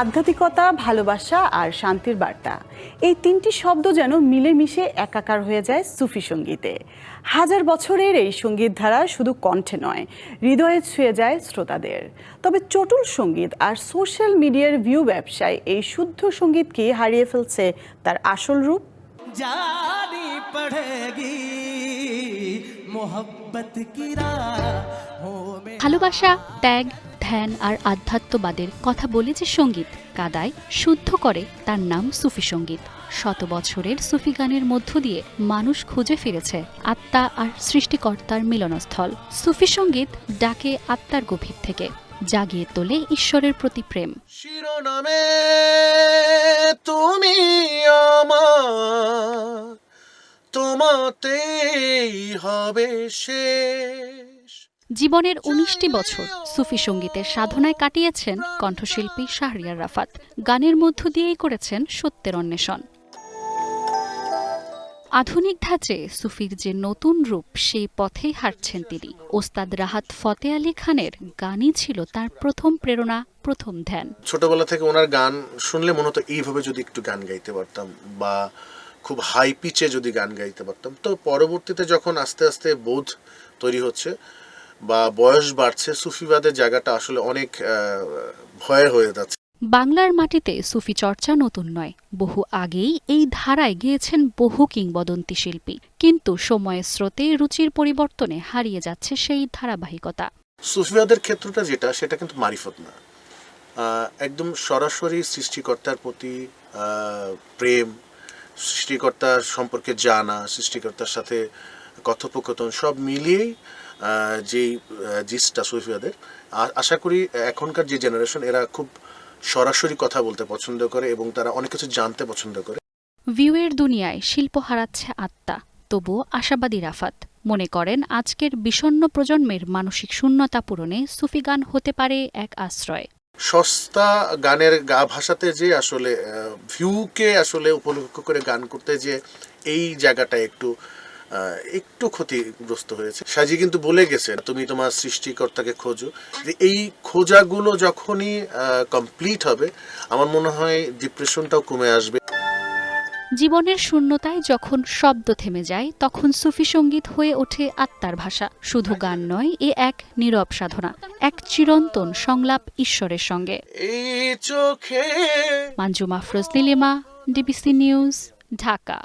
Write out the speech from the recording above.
আধ্যাত্মিকতা, ভালোবাসা আর শান্তির বার্তা, এই তিনটি শব্দ যেন মিলেমিশে একাকার হয়ে যায় সুফি সঙ্গীতে। হাজার বছরের এই সঙ্গীত ধারা শুধু কণ্ঠে নয়, হৃদয়ে ছুঁয়ে যায় শ্রোতাদের। তবে চটুল সঙ্গীত আর সোশ্যাল মিডিয়ার ভিউ ব্যবসায় এই শুদ্ধ সঙ্গীতকে হারিয়ে ফেলছে তার আসল রূপ। জানি পড়েগি মোহব্বত কি রাহ। ভালোবাসা, ত্যাগ, ধ্যান আর আধ্যাত্মবাদের কথা বলে যে সঙ্গীত কাদায় শুদ্ধ করে, তার নাম সুফি সঙ্গীত। শত বছরের সুফি গানের মধ্য দিয়ে মানুষ খুঁজে ফিরেছে আত্মা আর সৃষ্টিকর্তার মিলনস্থল। সুফি সঙ্গীত ডাকে আত্মার গভীর থেকে, জাগিয়ে তোলে ঈশ্বরের প্রতি প্রেম। শিরোনামে তুমি আমার, তোমাতেই হবে শেষ। জীবনের ১৯টি বছর সুফি সঙ্গীতের সাধনায় কাটিয়েছেন কণ্ঠশিল্পী শাহরিয়ার রাফাত। গানের মধ্য দিয়েই করেছেন সত্যের অন্বেষণ। আধুনিক ধাঁচে সুফির যে নতুন রূপ, সেই পথেই হাঁটছেন তিনি। ওস্তাদ রাহাত ফতে আলী খানের গানই ছিল তার প্রথম প্রেরণা, প্রথম ধ্যান। ছোটবেলা থেকে ওনার গান শুনলে মনে হতো এইভাবে যদি একটু গান গাইতে পারতাম, বা খুব হাই পিচে যদি গান গাইতে পারতাম। তো পরবর্তীতে যখন আস্তে আস্তে বোধ তৈরি হচ্ছে বা বয়স বাড়ছে, সুফিবাদের জায়গাটা আসলে অনেক ভয়ের হয়ে যাচ্ছে। বাংলার মাটিতে সুফি চর্চা নতুন নয়, বহু আগেই এই ধারায় গিয়েছেন বহু কিংবদন্তি শিল্পী। কিন্তু সময়ের স্রোতে, রুচির পরিবর্তনে হারিয়ে যাচ্ছে সেই ধারাবাহিকতা। সুফিবাদের ক্ষেত্রটা যেটা, সেটা কিন্তু মারিফত না, একদম সরাসরি সৃষ্টিকর্তার প্রতি প্রেম, সৃষ্টিকর্তার সম্পর্কে জানা, সৃষ্টিকর্তার সাথে কথোপকথন সব মিলিয়েই যেই জিসটা সুফিবাদের। আশা করি এখনকার যে জেনারেশন, এরা খুব সরাসরি কথা বলতে পছন্দ করে এবং তারা অনেক কিছু জানতে পছন্দ করে। ভিউয়ের দুনিয়ায় শিল্প হারাচ্ছে আত্মা, তবুও আশাবাদী রাফাত মনে করেন আজকের বিষণ্ণ প্রজন্মের মানসিক শূন্যতা পূরণে সুফি গান হতে পারে এক আশ্রয়। সস্তা গানের ভাষাতে যে আসলে ভিউকে আসলে উপলক্ষ করে গান করতে, যে এই জায়গাটা একটু ক্ষতিগ্রস্ত হয়েছে। সাজি কিন্তু বলে গেছে, তুমি তোমার সৃষ্টিকর্তাকে খোঁজো। এই খোঁজাগুলো যখনই কমপ্লিট হবে, আমার মনে হয় ডিপ্রেশনটাও কমে আসবে। জীবনের শূন্যতায় যখন শব্দ থেমে যায়, তখন সুফি সঙ্গীত হয়ে ওঠে আত্মার ভাষা। শুধু গান নয়, এ এক নীরব সাধনা, এক চিরন্তন সংলাপ ঈশ্বরের সঙ্গে। এই চোখে মানজুমা আফরোজ নীলিমা, ডিবিসি নিউজ, ঢাকা।